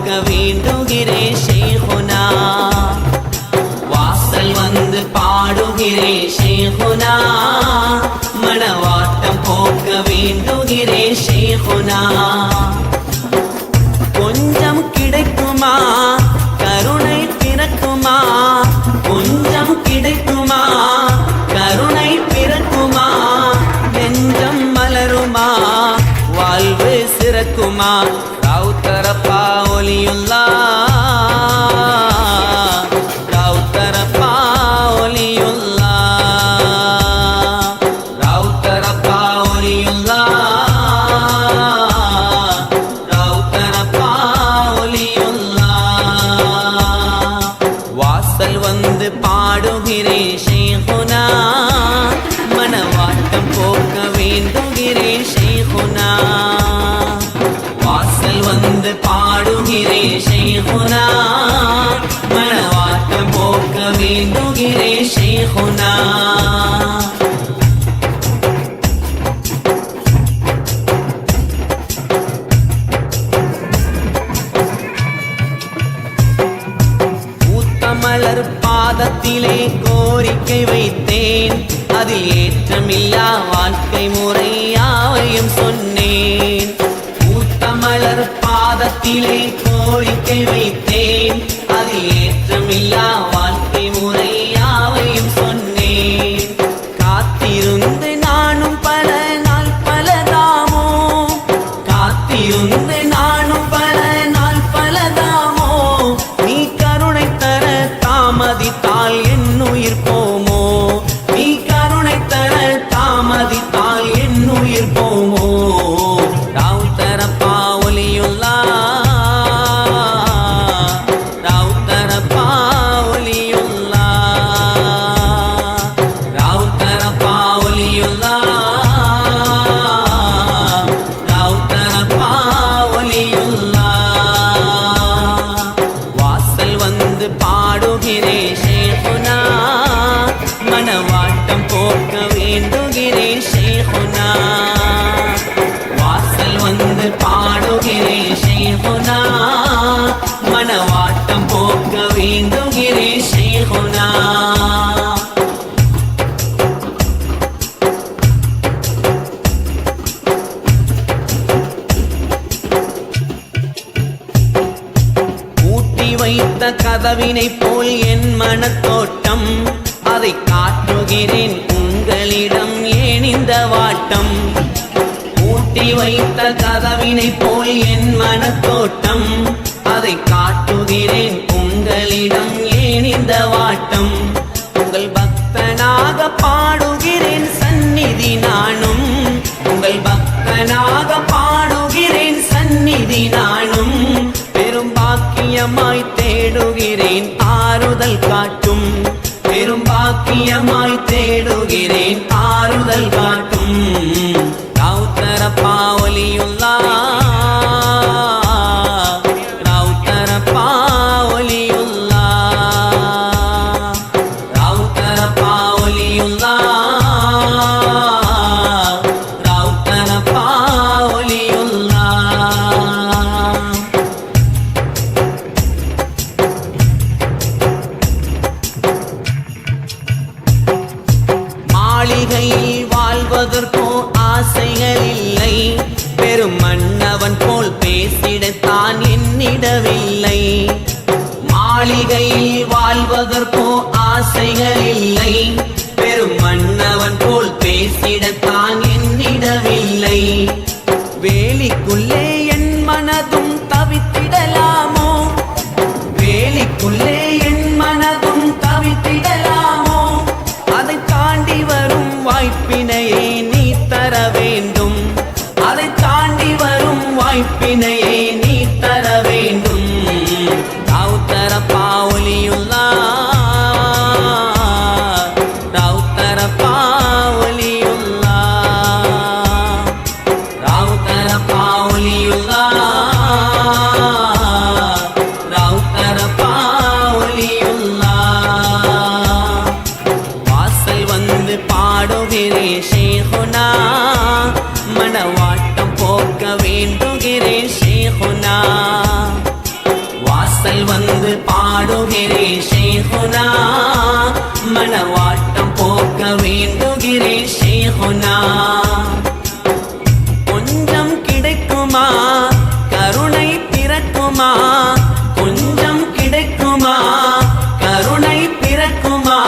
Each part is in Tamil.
போக்க வேண்டுகிறேன் ஷேகுனா. வாசல் வந்து பாடுகிறேன் ஷேகுனா, மனவாட்டம் போக்க வேண்டுகிறேன் ஷேகுனா. கொஞ்சம் கிடைக்குமா கருணை பிறக்குமா, கொஞ்சம் கிடைக்குமா கருணை பிறக்குமா, நெஞ்சம் மலருமா வாழ்வு சிறக்குமா. ரவுத்தரப்பா ஒலியுல்லா, ரவுத்தரப்பா ஒலியுல்லா, ரவுத்தரப்பா ஒலியுல்லா, ரவுத்தரப்பா ஒலியுல்லா. வாசல் வந்து பாடுகிறேன் ஷேகுனா, மனவாட்டம் போக்க வேண்டுகிறேன் ஷேகுனா. வாசல் வந்து பாடுகிறேன் ஷேகுனா, மனவாட்டம் போக்க வேண்டுகிறேன் ஷேகுனா. மலர் பாதத்திலே கோரிக்கை வைத்தேன், அதில் ஏற்றமில்லா வாழ்க்கை முறை யாவையும் சொன்னேன். பூத்தமலர் பாதத்திலே கோரிக்கை வைத்தேன், அதில் ஏற்றமில்லா வாழ்க்கை முறை யாவையும் சொன்னேன். காத்திருந்து நானும் பல நாள் பலதாமோ, காத்திருந்து நானும் பல நாள் பலதாமோ, நீ கருணை தர தாமதித்தால் என்னுயிர் போமோ, நீ கருணை தர தாமதித்தால் என்னுயிர் போமோ. ரவுத்தரப்பா ஒலியுல்லா, ரவுத்தரப்பா ஒலியுல்லா, ரவுத்தரப்பா ஒலியுல்லா, ரவுத்தரப்பா ஒலியுல்லா. வாசல் வந்து பாடுகிறேன் ஷேகுனா, மனவாட்டம் போக்க வேண்டுகிறேன் ஷேகுனா. வாசல் வந்து பாடுகிறேன் ஷேகுனா, மனவாட்டம் போக்க வேண்டுகிறேன் ஷேகுனா. வைத்த கதவினை போல் என் மனத்தோட்டம், அதை காட்டுகிறேன் உங்களிடம் ஏன் இந்த வாட்டம். பூட்டி வைத்த கதவினை போல் என் மனத்தோட்டம், அதை காட்டுகிறேன் உங்களிடம் ஏன் இந்த வாட்டம். உங்கள் பக்தனாக பாடுகிறேன் சந்நிதி நானும், உங்கள் பக்தனாக பாடுகிறேன் சந்நிதி நானும். பெரும் பாக்கியமாய் தேடுகிறேன் ஆறுதல் காட்டும், பெரும் பாக்கியமாய் தேடுகிறேன் ஆறுதல் காட்டும். ரவுத்தரப்பா ஒலியுல்லா, ரவுத்தரப்பா ஒலியுல்லா, ரவுத்தரப்பா ஒலியுல்லா, ரவுத்தரப்பா ஒலியுல்லா. மாளிகையில் வாழ்வதற்கோ ஆசைகள் இல்லை, பெரும் மன்னவன் போல் பேசிடத்தான் என்னிடவில்லை. மாளிகையில் வாழ்வதற்கோ ஆசைகள் இல்லை, பெரும் மன்னவன் போல் பேசிடத்தான் என்னிடவில்லை. வேலிக்குள்ளே என் மனதும் தவித்திடலாமோ, வேலிக்குள்ளே என் மனதும் தவித்திடலாமோ, அதை தாண்டி வரும் வாய்ப்பினையே நீ தர வேண்டும், அதை தாண்டி வரும் வாய்ப்பினையே நீ தர வேண்டும். ரவுத்தரப்பா ஒலியுல்லா, ரவுத்தரப்பா ஒலியுல்லா, ரவுத்தரப்பா ஒலியுல்லா, ரவுத்தரப்பா ஒலியுல்லா. வாசல் வந்து பாடுகிறேன் ஷேகுனா, மனவாட்டம் போக்க வேண்டுகிறேன் ஷேகுனா. வந்து பாடுகிறேன் ஷேகுனா, மனவாட்டம் போக்க வேண்டுகிறேன் ஷேகுனா. கொஞ்சம் கிடைக்குமா கருணை பிறக்குமா, கொஞ்சம் கிடைக்குமா கருணை பிறக்குமா,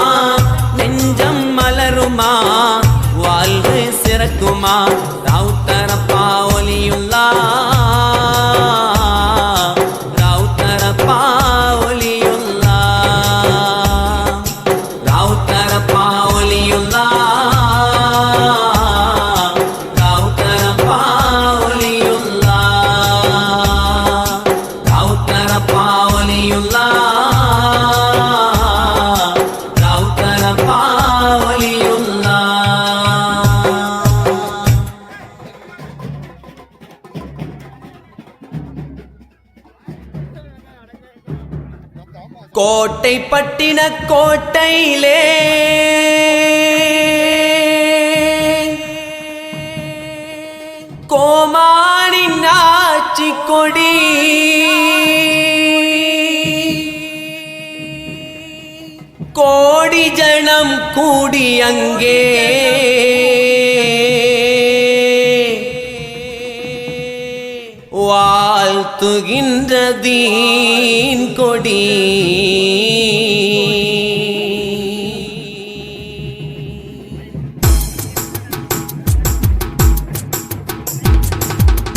நெஞ்சம் மலருமா வாழ்வு சிறக்குமா. ரவுத்தரப்பா ஒலியுல்லா, ரவுத்தரப்பா ஒலியுல்லா, ரவுத்தரப்பா ஒலியுல்லா, ரவுத்தரப்பா ஒலியுல்லா, ரவுத்தரப்பா ஒலியுல்லா, ரவுத்தரப்பா ஒலியுல்லா. கோட்டை பட்டின கோட்டையிலே கோமானின் ஆட்சி கொடி, கோடி ஜனம் கூடி அங்கே வாழ்த்துகின்ற தீன் கொடி.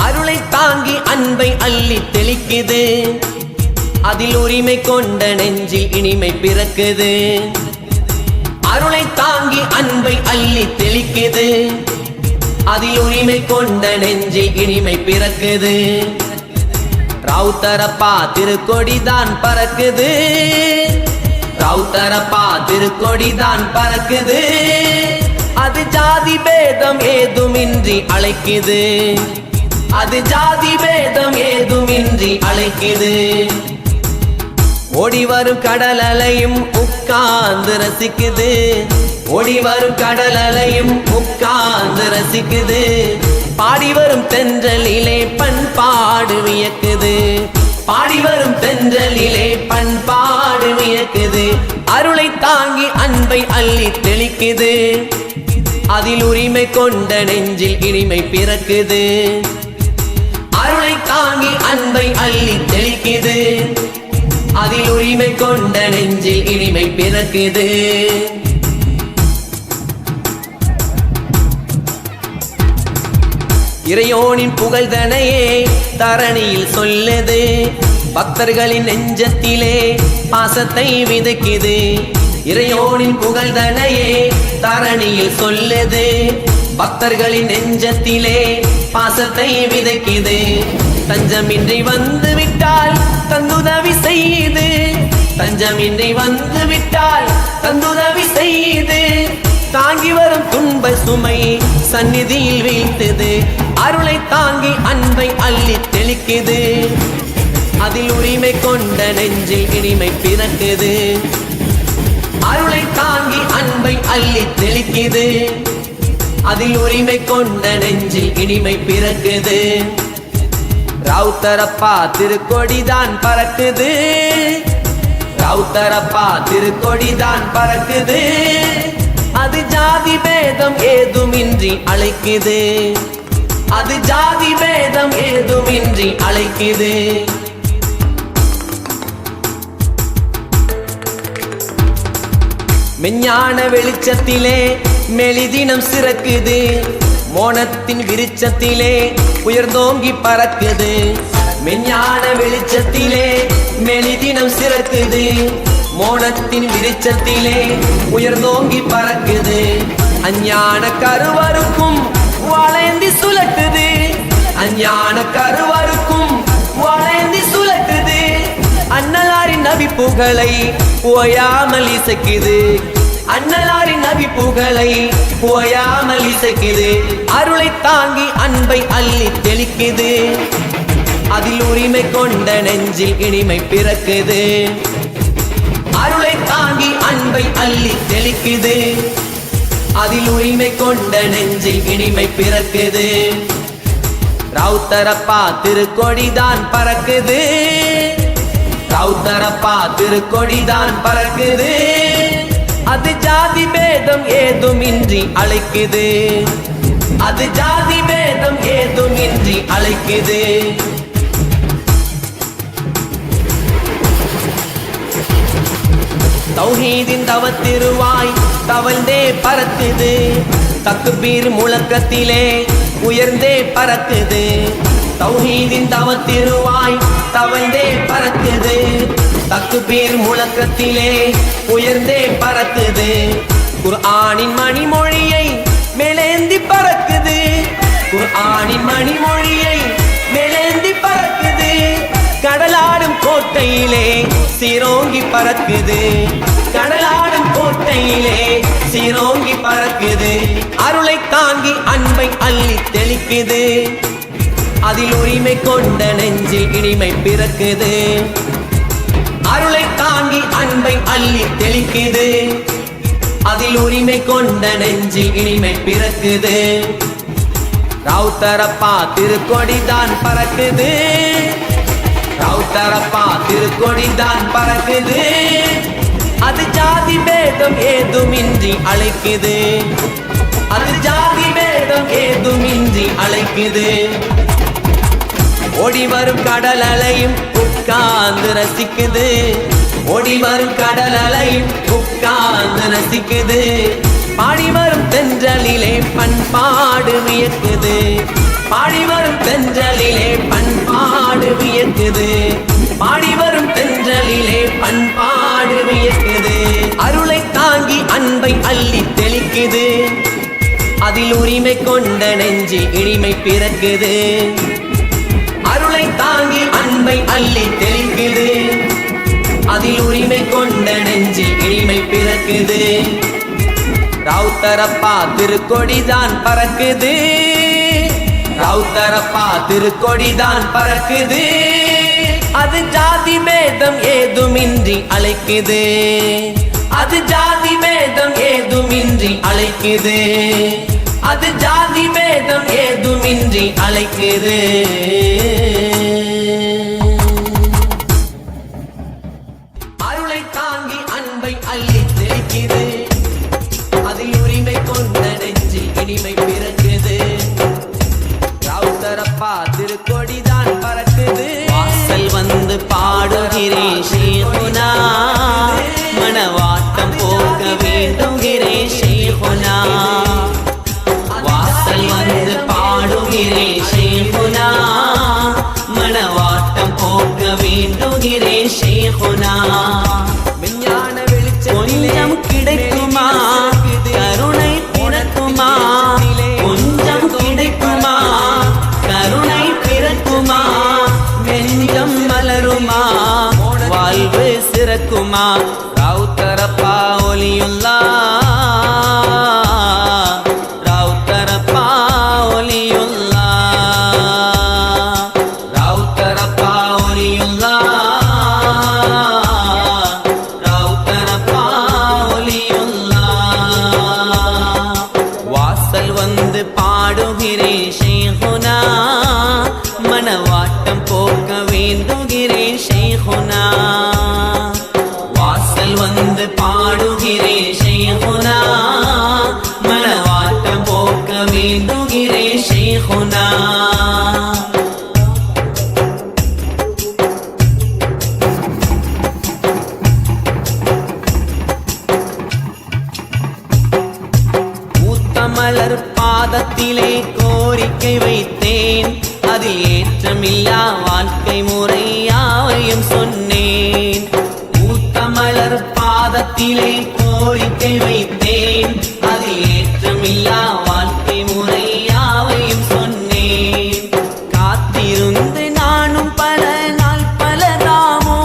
அருளை தாங்கி அன்பை அள்ளி தெளிக்குது, அதில் உரிமை கொண்ட நெஞ்சில் இனிமை பிறக்குது. அருளை தாங்கி அன்பை அள்ளி தெளிக்குது, அதில் உரிமை கொண்ட நெஞ்சில் இனிமை பிறக்குது. ரவுத்தரப்பா திருக்கொடிதான் பறக்குது, ரவுத்தரப்பா திருக்கொடிதான் பறக்குது. அது ஜாதி பேதம் ஏதுமின்றி அழைக்குது, அது ஜாதி பேதம் ஏதுமின்றி அழைக்குது. ஓடி வரும் கடல் அலையும் உட்கார்ந்து ரசிக்குது, ஓடி வரும் கடல் அலையும் உட்கார்ந்து ரசிக்குது. பாடி வரும் தென்றலிலே பண்பாடு வியக்குது, பாடி வரும் தென்றலிலே பண்பாடு வியக்குது. அருளை தாங்கி அன்பை அள்ளி தெளிக்குது, அதில் உரிமை கொண்ட நெஞ்சில் இனிமை பிறக்குது. அருளை தாங்கி அன்பை அள்ளி தெளிக்குது, அதில் உரிமை கொண்ட நெஞ்சில் இனிமை பிறக்குது. இறையோனின் புகழ்தனையே தரணியில் சொல்லுது, பக்தர்களின் நெஞ்சத்திலே பாசத்தை விதைக்குது. இறையோனின் புகழ்தனையே தரணியில் சொல்லுது, பக்தர்களின் நெஞ்சத்திலே பாசத்தை விதைக்குது. தஞ்சமின்றி வந்து விட்டால் தந்துதவி செய்து, தஞ்சமின்றி வந்து விட்டால் தந்துதவி செய்து. தாங்கி வரும் துன்ப சுமை சந்நிதியில் வீழ்த்துது, அருளை தாங்கி அன்பை அள்ளி தெளிக்குது. அதில் உரிமை கொண்ட நெஞ்சில் இனிமை பிறக்குது. அருளை தாங்கி அன்பை அள்ளி தெளிக்குது, அதில் உரிமை கொண்ட நெஞ்சில் இனிமை பிறக்குது. ரவுத்தரப்பா திருக்கொடிதான் பறக்குது, ரவுத்தரப்பா திருக்கொடிதான் பறக்குது. அது ஜாதி பேதம் ஏதுமின்றி அழைக்குது, அது ஜாதி பேதம் ஏதுமின்றி அழைக்குது. மெஞ்ஞான வெளிச்சத்திலே மெலிதினம் சிறக்குது, மோனத்தின் விருச்சத்திலே உயர்ந்தோங்கி பறக்குது. மெஞ்ஞான வெளிச்சத்திலே மெலிதினம் சிறக்குது, மோனத்தின் விருச்சத்திலே உயர்ந்தோங்கி பறக்குது. அஞ்ஞான கருவருக்கும் வளைந்தி சுழக்குது, அஞ்ஞான கருவருக்கும் வளைந்தி சுழக்குது. அண்ணலாரின் நபி புகழை ஓயாமல் இசைக்குது, அண்ணலாரின் நபி புகழை ஓயாமல் இசைக்குது. அருளை தாங்கி அன்பை அள்ளி தெளிக்குது, அதில் உரிமை கொண்ட நெஞ்சில் இனிமை பிறக்குது. அருளை தாங்கி அன்பை அள்ளி தெளிக்குது, அதில் உரிமை கொண்ட நெஞ்சில் இனிமை பிறக்குது. ரவுத்தரப்பா திருக்கொடிதான் பறக்குது, ரவுத்தரப்பா திருக்கொடிதான் பறக்குது, அது ஜாதி பேதம் ஏதுமின்றி அழைக்குது, அது ஜாதி பேதம் ஏதுமின்றி அழைக்குது. தௌஹீதின் தவத்திருவாய் தவழ்ந்தே பறக்குது, தக்பீர் முழக்கத்திலே உயர்ந்தே பறக்குது. தௌஹீதின் தவத்திருவாய் தவழ்ந்தே பறக்குது, தக்பீர் முழக்கத்திலே உயர்ந்தே பறக்குது. குர்ஆனின் மணிமொழியை மேலேந்தி பறக்குது, குர்ஆனின் மணிமொழியை மேலேந்தி பறக்குது. கடலாடும் கோட்டையிலே சீரோங்கி பறக்குது, கடலாடும் கோட்டையிலே சீரோங்கி பறக்குது. அருளை தாங்கி அன்பை அள்ளி தெளிக்குது, அதில் உரிமை கொண்ட நெஞ்சில் இனிமை பிறக்குது. அருளை தாங்கி அன்பை அள்ளி தெளிக்குது, அதில் உரிமை கொண்ட நெஞ்சில் இனிமை பிறக்குது. ரவுத்தரப்பா திருக்கொடிதான் பறக்குது, ரவுத்தரப்பா திருக்கொடிதான் பறக்குது, அது ஜாதி பேதம் ஏதுமின்றி அழைக்குது, அது ஜாதி பேதம் ஏதுமின்றி அழைக்குது. ஓடி வரும் கடல் அலையும் உட்கார்ந்து ரசிக்குது, ஓடி வரும் கடல் அலையும் உட்கார்ந்து ரசிக்குது. பாடி வரும் தென்றலிலே பண்பாடு வியக்குது, பாடி வரும் தென்றலிலே பண்பாடு வியக்குது, பாடி வரும் தென்றலிலே பண்பாடு வியக்குது. அருளை தாங்கி அன்பை அள்ளி தெளிக்குது, அதில் உரிமை கொண்ட நெஞ்சில் இனிமை பிறக்குது. அருளை தாங்கி அன்பை அள்ளி தெளிக்குது, அதில் உரிமை கொண்ட நெஞ்சில் இனிமை பிறக்குது. ரவுத்தரப்பா திருக்கொடிதான் பறக்குது, ரவுத்தரப்பா திருக்கொடிதான் பறக்குது, அது ஜாதி பேதம் ஏதுமின்றி அழைக்குது, அது ஜாதி பேதம் ஏதுமின்றி அழைக்குது, அது ஜாதி பேதம் ஏதுமின்றி அழைக்குது. அருளை தாங்கி அன்பை அள்ளி தெளிக்குது, அதில் உரிமை கொண்ட நெஞ்சில் இனிமை பிறக்குது. ரவுத்தரப்பா திருக்கொடிதான் பறக்குது, வாசல் வந்து பாடுகிறேன் ஷேகுனா, மனவாட்டம் போக வேண்டுகிறேன் ஷேகுனா. வாசல் வந்து பாடுகிறேன் ஷேகுனா, மனவாட்டம் போக வேண்டுகிறேன் ஷேகுனா. விஞ்ஞான வெளிச்சம் கிடைக்குமா, கருணை பிறக்குமா, கொஞ்சம் கிடைக்குமா, கருணை பிறக்குமா, நெஞ்சம் மலருமா, வாழ்வு சிறக்குமா. ரவுத்தரப்பா ஒலியுல்லா, ரவுத்தரப்பா ஒலியுல்லா, ரவுத்தரப்பா ஒலியுல்லா, ரவுத்தரப்பா ஒலியுல்லா. வாசல் வந்து பாடுகிறேன் ஷேகுனா, மனவாட்டம் போக்க வேண்டுகிறேன் ஷேகுனா. வாசல் வந்து பாடுகிறேன் ஷேகுனா, மனவாட்டம் போக்க வேண்டுகிறேன் ஷேகுனா. மலர் பாதத்திலே கோரிக்கை வைத்தேன், அதில் ஏற்றமில்லா வாழ்க்கை முறை யாவையும் சொன்னேன். மலர் பாதத்திலே கோரிக்கை வைத்தேன், அதில் ஏற்றமில்லா வாழ்க்கை முறை யாவையும் சொன்னேன். காத்திருந்து நானும் பல நாள் பலதாமோ,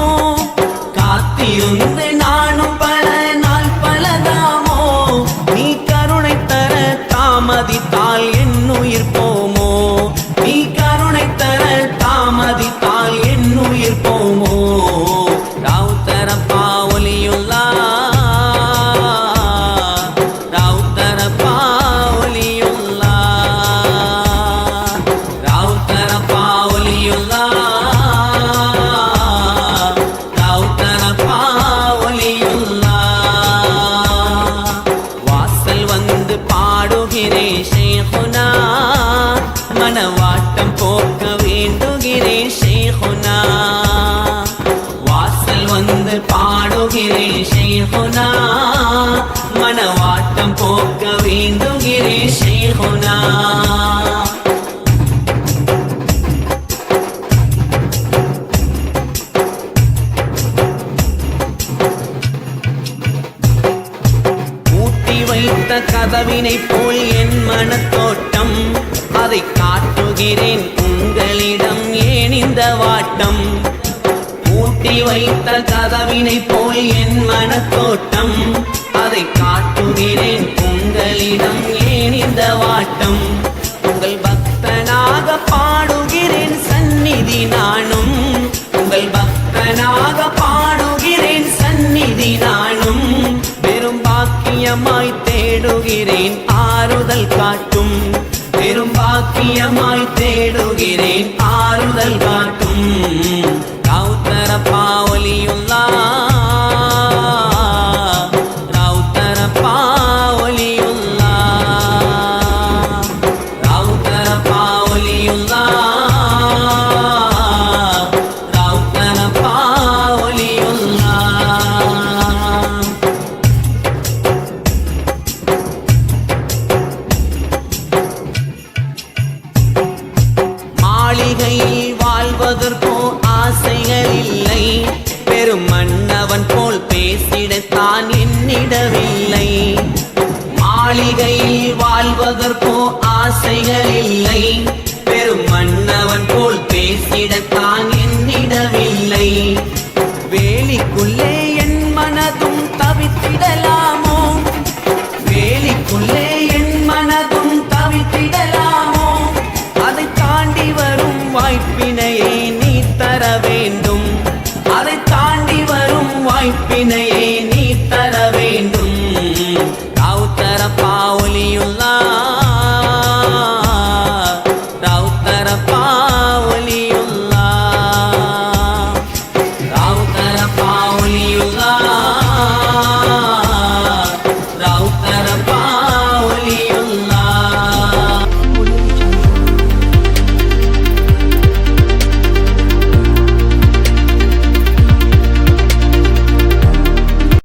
காத்திருந்து நானும் பல நாள் பலதாமோ, நீ கருணை தர தாமதித்தால் என்னுயிர் போமோ, நீ கருணை தர தாமதித்தால் என்னுயிர் போமோ. ரவுத்தரப்பா ஒலியுல்லா, ஷேகுனா மனவாட்டம் போக்க வேண்டுகிறேன் ஷேகுனா வைத்த கதவினை போல் என் மனத்தோட்டம் அதை காட்டுகிறேன் உங்களிடம் ஏன் இந்த வாட்டம் பூட்டி வைத்த கதவினை போல் என் மனத்தோட்டம் அதை காட்டுகிறேன் உங்களிடம் ஏன் இந்த வாட்டம் உங்கள் பக்தனாக பாடுகிறேன் சந்நிதி நானும் உங்கள் பக்தனாக பாடுகிறேன் சந்நிதி நானும் பெரும் பாக்கியமாய் தேடுகிறேன் ஆறுதல் காட்டும் பெரும் பாக்கியமாய் தேடுகிறேன் ஆறுதல் காட்டும் ரவுத்தர பாவலியுல்லா ரவுத்தர பாவலியுல்லா ரவுத்தர பாவலியுல்லா ரவுத்தர பாவலியுல்லா மாளிகையில் வாழ்வதற்கோ ஆசைகள் இல்லை பெரும் மன்னவன் போல் பேசிடத்தான் எண்ணிடவில்லை மாளிகையில் வாழ்வதற்கோ ஆசைகள் இல்லை பெரும் மன்னவன் போல் பேசிடத்தான் எண்ணிடவில்லை வேலிக்குள்ளே என் மனதும் தவித்திடலாமோ வேலிக்குள்ளே என் மனதும் தவித்திடலாமோ அதை தாண்டி வரும் வாய்ப்பினையை நீ தர வேண்டும் அதை தாண்டி வரும் வாய்ப்பினையை